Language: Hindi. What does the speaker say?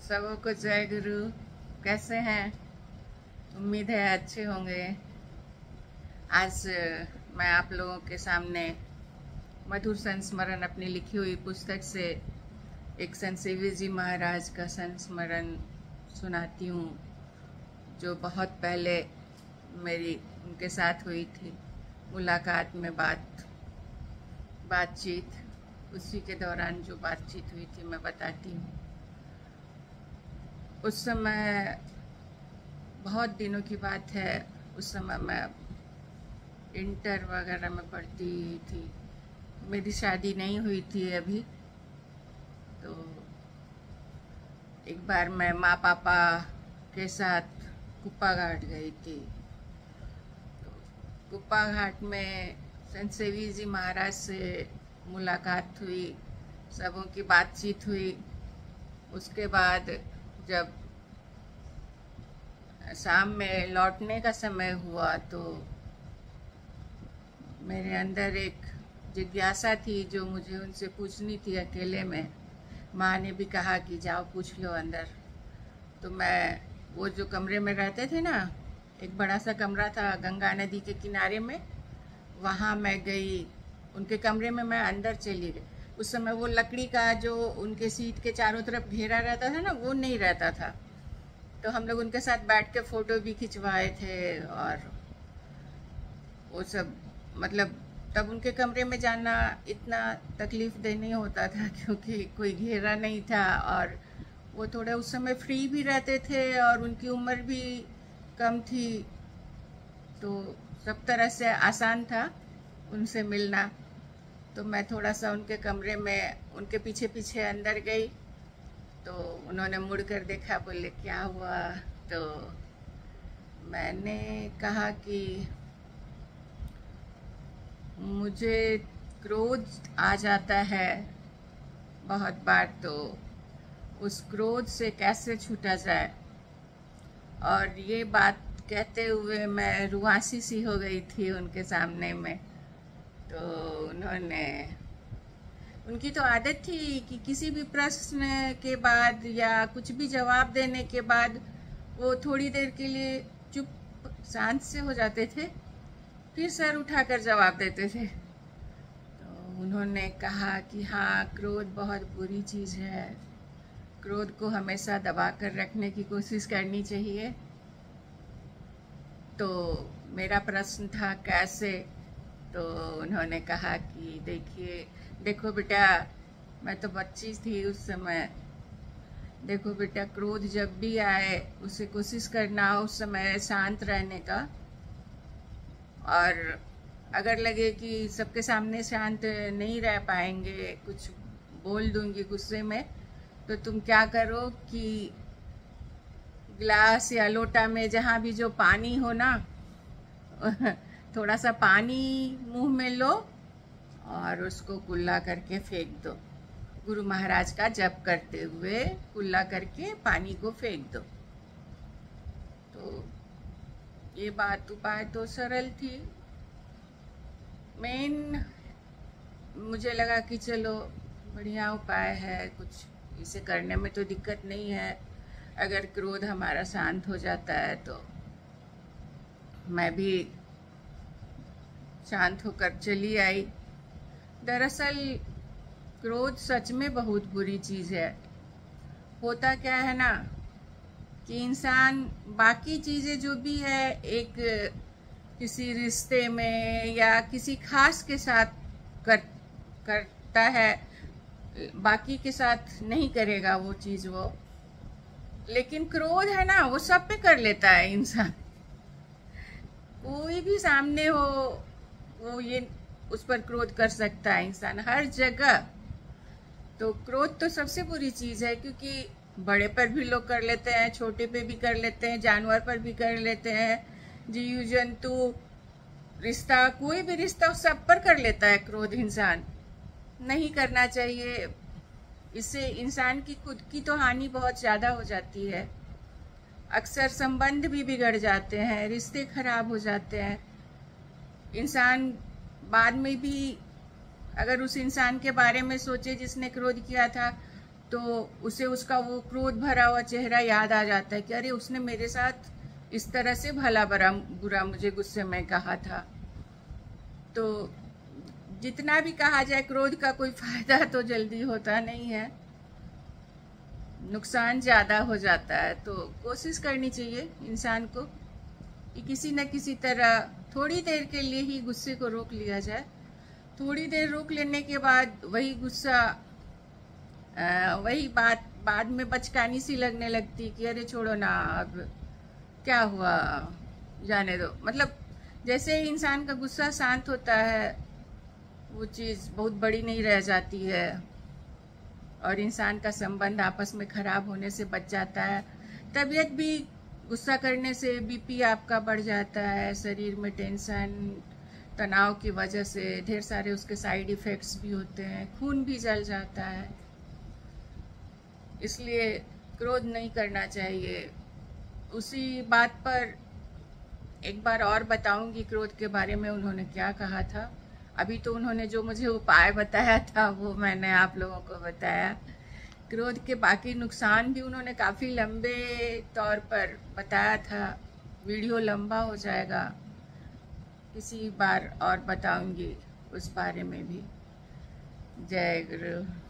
सबों को जय गुरु। कैसे हैं? उम्मीद है अच्छे होंगे। आज मैं आप लोगों के सामने मधुर संस्मरण अपनी लिखी हुई पुस्तक से एक संत सेवी जी महाराज का संस्मरण सुनाती हूँ, जो बहुत पहले मेरी उनके साथ हुई थी मुलाकात में बातचीत। उसी के दौरान जो बातचीत हुई थी मैं बताती हूँ। उस समय बहुत दिनों की बात है। उस समय मैं इंटर वगैरह में पढ़ती थी। मेरी शादी नहीं हुई थी अभी। तो एक बार मैं माँ पापा के साथ कुप्पा घाट गई थी। तो कुप्पा घाट में संत सेवी जी महाराज से मुलाकात हुई, सबों की बातचीत हुई। उसके बाद जब शाम में लौटने का समय हुआ तो मेरे अंदर एक जिज्ञासा थी जो मुझे उनसे पूछनी थी अकेले में। माँ ने भी कहा कि जाओ पूछ लो अंदर। तो मैं वो जो कमरे में रहते थे ना, एक बड़ा सा कमरा था गंगा नदी के किनारे में, वहाँ मैं गई। उनके कमरे में मैं अंदर चली गई। उस समय वो लकड़ी का जो उनके सीट के चारों तरफ घेरा रहता था ना, वो नहीं रहता था। तो हम लोग उनके साथ बैठ के फ़ोटो भी खिंचवाए थे और वो सब। मतलब तब उनके कमरे में जाना इतना तकलीफ़ दे नहीं होता था, क्योंकि कोई घेरा नहीं था और वो थोड़े उस समय फ्री भी रहते थे और उनकी उम्र भी कम थी। तो सब तरह से आसान था उनसे मिलना। तो मैं थोड़ा सा उनके कमरे में उनके पीछे पीछे अंदर गई। तो उन्होंने मुड़कर देखा, बोले क्या हुआ? तो मैंने कहा कि मुझे क्रोध आ जाता है बहुत बार, तो उस क्रोध से कैसे छूटा जाए। और ये बात कहते हुए मैं रुआसी सी हो गई थी उनके सामने में। तो उनकी तो आदत थी कि किसी भी प्रश्न के बाद या कुछ भी जवाब देने के बाद वो थोड़ी देर के लिए चुप शांत से हो जाते थे, फिर सर उठाकर जवाब देते थे। तो उन्होंने कहा कि हाँ, क्रोध बहुत बुरी चीज़ है। क्रोध को हमेशा दबा कर रखने की कोशिश करनी चाहिए। तो मेरा प्रश्न था कैसे? तो उन्होंने कहा कि देखो बेटा, मैं तो बच्ची थी उस समय। देखो बेटा, क्रोध जब भी आए उसे कोशिश करना उस समय शांत रहने का। और अगर लगे कि सबके सामने शांत नहीं रह पाएंगे, कुछ बोल दूंगी गुस्से में, तो तुम क्या करो कि गिलास या लोटा में जहाँ भी जो पानी हो ना, थोड़ा सा पानी मुंह में लो और उसको कुल्ला करके फेंक दो। गुरु महाराज का जप करते हुए कुल्ला करके पानी को फेंक दो। तो ये बात उपाय तो सरल थी। मेन मुझे लगा कि चलो बढ़िया उपाय है, कुछ इसे करने में तो दिक्कत नहीं है। अगर क्रोध हमारा शांत हो जाता है तो मैं भी शांत होकर चली आई। दरअसल क्रोध सच में बहुत बुरी चीज़ है। होता क्या है ना कि इंसान बाकी चीज़ें जो भी है, एक किसी रिश्ते में या किसी खास के साथ करता है, बाकी के साथ नहीं करेगा वो चीज़ वो। लेकिन क्रोध है ना, वो सब पे कर लेता है इंसान। कोई भी सामने हो वो ये उस पर क्रोध कर सकता है इंसान, हर जगह। तो क्रोध तो सबसे बुरी चीज़ है, क्योंकि बड़े पर भी लोग कर लेते हैं, छोटे पे भी कर लेते हैं, जानवर पर भी कर लेते हैं, जीव जंतु, रिश्ता, कोई भी रिश्ता सब पर कर लेता है क्रोध इंसान। नहीं करना चाहिए। इससे इंसान की खुद की तो हानि बहुत ज़्यादा हो जाती है। अक्सर संबंध भी बिगड़ जाते हैं, रिश्ते खराब हो जाते हैं। इंसान बाद में भी अगर उस इंसान के बारे में सोचे जिसने क्रोध किया था, तो उसे उसका वो क्रोध भरा हुआ चेहरा याद आ जाता है कि अरे उसने मेरे साथ इस तरह से भला बुरा बुरा मुझे गुस्से में कहा था। तो जितना भी कहा जाए, क्रोध का कोई फायदा तो जल्दी होता नहीं है, नुकसान ज़्यादा हो जाता है। तो कोशिश करनी चाहिए इंसान को कि किसी न किसी तरह थोड़ी देर के लिए ही गुस्से को रोक लिया जाए। थोड़ी देर रोक लेने के बाद वही गुस्सा वही बात बाद में बचकानी सी लगने लगती कि अरे छोड़ो ना, अब क्या हुआ, जाने दो। मतलब जैसे ही इंसान का गुस्सा शांत होता है, वो चीज़ बहुत बड़ी नहीं रह जाती है और इंसान का संबंध आपस में खराब होने से बच जाता है। तबीयत भी गुस्सा करने से बीपी आपका बढ़ जाता है, शरीर में टेंशन तनाव की वजह से ढेर सारे उसके साइड इफ़ेक्ट्स भी होते हैं, खून भी जल जाता है। इसलिए क्रोध नहीं करना चाहिए। उसी बात पर एक बार और बताऊंगी क्रोध के बारे में उन्होंने क्या कहा था। अभी तो उन्होंने जो मुझे उपाय बताया था वो मैंने आप लोगों को बताया। क्रोध के बाकी नुकसान भी उन्होंने काफ़ी लंबे तौर पर बताया था। वीडियो लंबा हो जाएगा, किसी बार और बताऊंगी उस बारे में भी। जय गुरु।